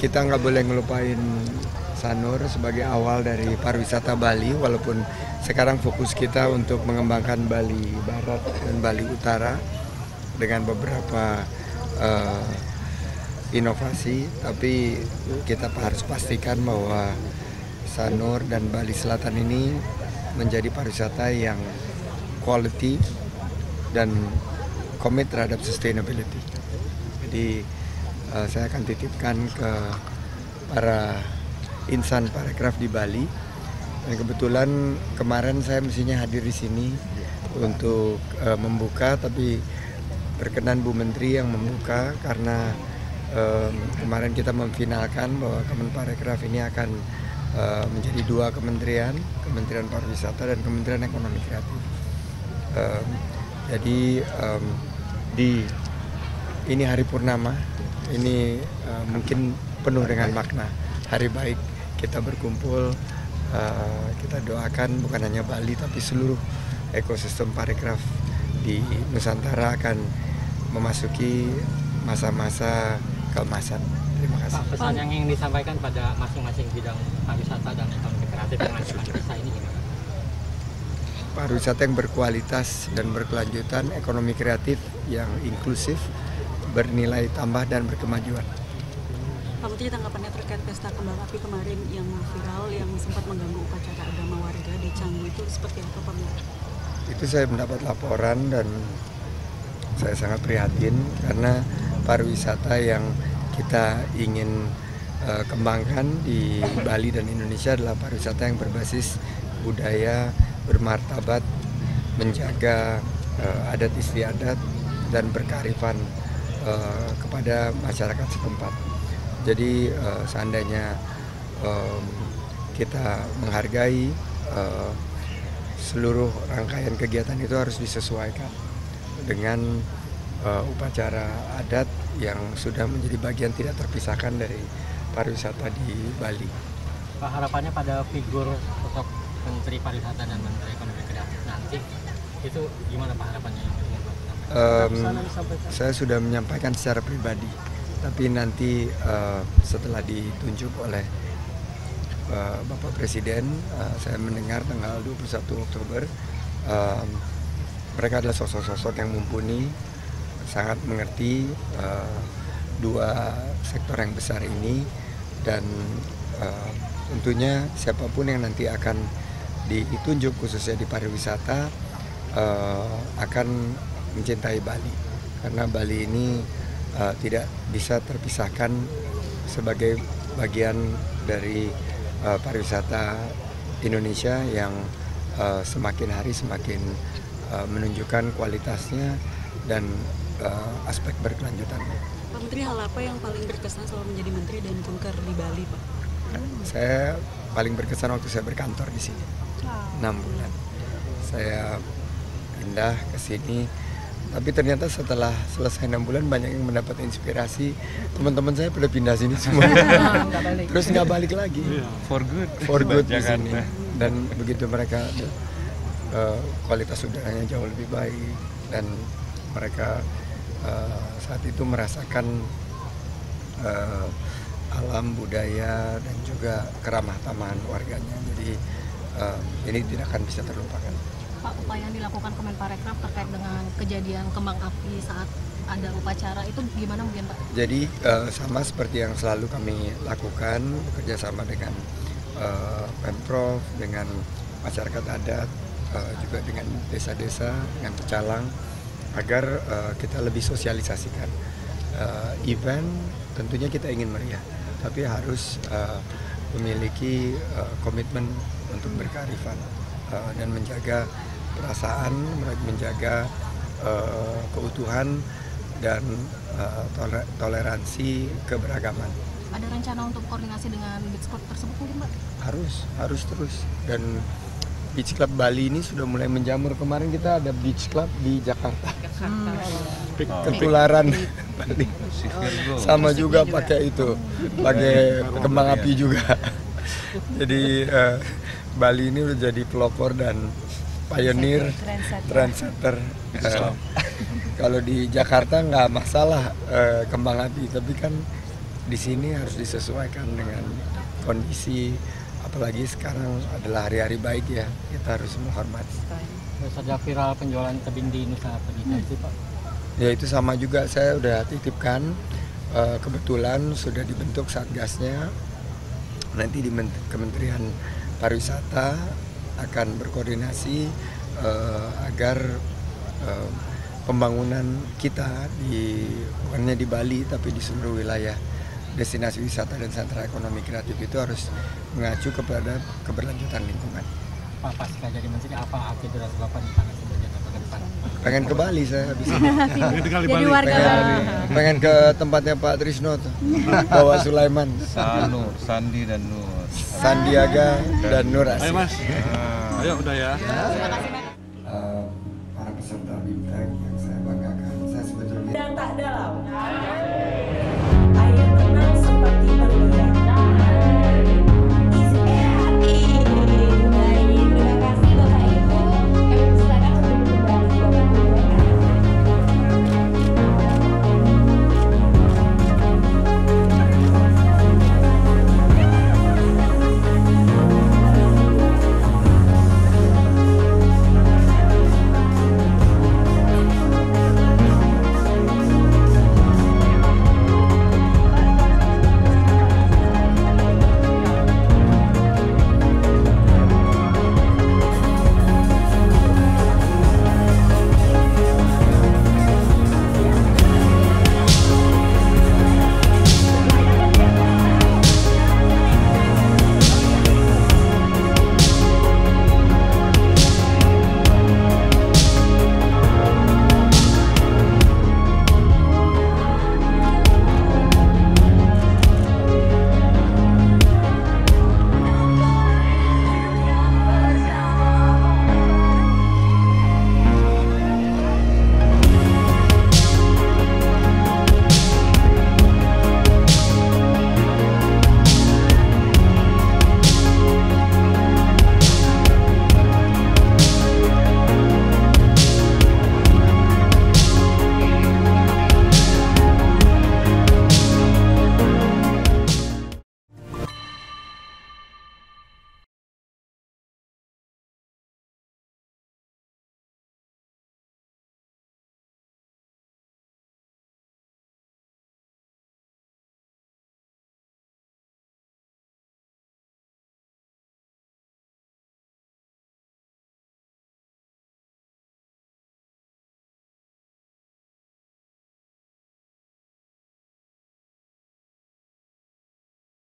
kita nggak boleh ngelupain Sanur sebagai awal dari pariwisata Bali, walaupun sekarang fokus kita untuk mengembangkan Bali Barat dan Bali Utara dengan beberapa inovasi, tapi kita harus pastikan bahwa Sanur dan Bali Selatan ini menjadi pariwisata yang quality dan komit terhadap sustainability. Jadi saya akan titipkan ke para insan parekraf di Bali. Dan kebetulan kemarin saya mestinya hadir di sini untuk membuka, tapi berkenan Bu Menteri yang membuka karena kemarin kita memfinalkan bahwa Kemenparekraf ini akan menjadi dua kementerian, Kementerian Pariwisata dan Kementerian Ekonomi Kreatif. Jadi ini hari purnama, ini mungkin penuh dengan makna, hari baik. Kita berkumpul, kita doakan bukan hanya Bali tapi seluruh ekosistem parekraf di Nusantara akan memasuki masa-masa keemasan. Terima kasih. Pak, pesan yang ingin disampaikan pada masing-masing bidang pariwisata dan ekonomi kreatif yang akan bisa ini gimana? Pariwisata yang berkualitas dan berkelanjutan, ekonomi kreatif yang inklusif, bernilai tambah dan berkemajuan. Pak Menteri, tanggapannya terkait pesta kembang api kemarin yang viral yang sempat mengganggu upacara agama warga di Canggu itu seperti apa Pak Menteri? Itu saya mendapat laporan dan saya sangat prihatin karena pariwisata yang kita ingin kembangkan di Bali dan Indonesia adalah pariwisata yang berbasis budaya, bermartabat, menjaga adat istiadat dan berkearifan kepada masyarakat setempat. Jadi seandainya kita menghargai seluruh rangkaian kegiatan itu harus disesuaikan dengan upacara adat yang sudah menjadi bagian tidak terpisahkan dari pariwisata di Bali. Pak, harapannya pada figur sosok Menteri Pariwisata dan Menteri Ekonomi Kreatif nanti itu gimana Pak harapannya? Saya sudah menyampaikan secara pribadi, tapi nanti setelah ditunjuk oleh Bapak Presiden, saya mendengar tanggal 21 Oktober, mereka adalah sosok-sosok yang mumpuni, sangat mengerti dua sektor yang besar ini, dan tentunya siapapun yang nanti akan ditunjuk khususnya di pariwisata akan mencintai Bali, karena Bali ini tidak bisa terpisahkan sebagai bagian dari pariwisata Indonesia yang semakin hari semakin menunjukkan kualitasnya dan aspek berkelanjutannya. Pak Menteri, hal apa yang paling berkesan selama menjadi Menteri dan Kunker di Bali, Pak? Saya paling berkesan waktu saya berkantor di sini, 6 bulan. Saya pindah ke sini, tapi ternyata setelah selesai 6 bulan banyak yang mendapat inspirasi. Teman-teman saya pada pindah sini semua, terus nggak balik lagi. For good Di sini. Dan begitu mereka kualitas udaranya jauh lebih baik dan mereka saat itu merasakan alam budaya dan juga keramah tamahan warganya. Jadi ini tidak akan bisa terlupakan. Pak, upaya yang dilakukan Kemenparekraf terkait dengan kejadian kembang api saat ada upacara itu gimana mungkin Pak? Jadi sama seperti yang selalu kami lakukan, bekerja sama dengan Pemprov, dengan masyarakat adat, juga dengan desa-desa, dengan pecalang, agar kita lebih sosialisasikan. Event tentunya kita ingin meriah, tapi harus memiliki komitmen untuk berkearifan dan menjaga perasaan, menjaga keutuhan dan toleransi keberagaman. Ada rencana untuk koordinasi dengan Beach Club tersebut mungkin Pak? Harus terus. Dan Beach Club Bali ini sudah mulai menjamur. Kemarin kita ada Beach Club di Jakarta. Ketularan Bali. Sama juga pakai itu, pakai kembang api juga. Jadi Bali ini udah jadi pelopor dan pioneer, trendsetter. Kalau di Jakarta nggak masalah kembang api, tapi kan di sini harus disesuaikan dengan kondisi, apalagi sekarang adalah hari-hari baik ya, kita harus menghormati. Terus ada viral penjualan tebing di Nusa Penida itu Pak. Ya itu sama juga, saya udah titipkan, kebetulan sudah dibentuk satgasnya, nanti di Kementerian Pariwisata akan berkoordinasi agar pembangunan kita bukannya di Bali tapi di seluruh wilayah destinasi wisata dan sentra ekonomi kreatif itu harus mengacu kepada keberlanjutan lingkungan. Pak pasca jadi menteri apa aktivitas Bapak di sana sebenarnya ke depan? Pengen ke Bali saya habis ini. Jadi warga Pengen ke tempatnya Pak Trisno tuh, bawa Sulaiman, Sandi dan Nur. Sandiaga dan Nur Asyik. Ayo Mas, ayo udah ya. Para peserta bintang yang saya banggakan, saya sebetulnya dan tak dalam.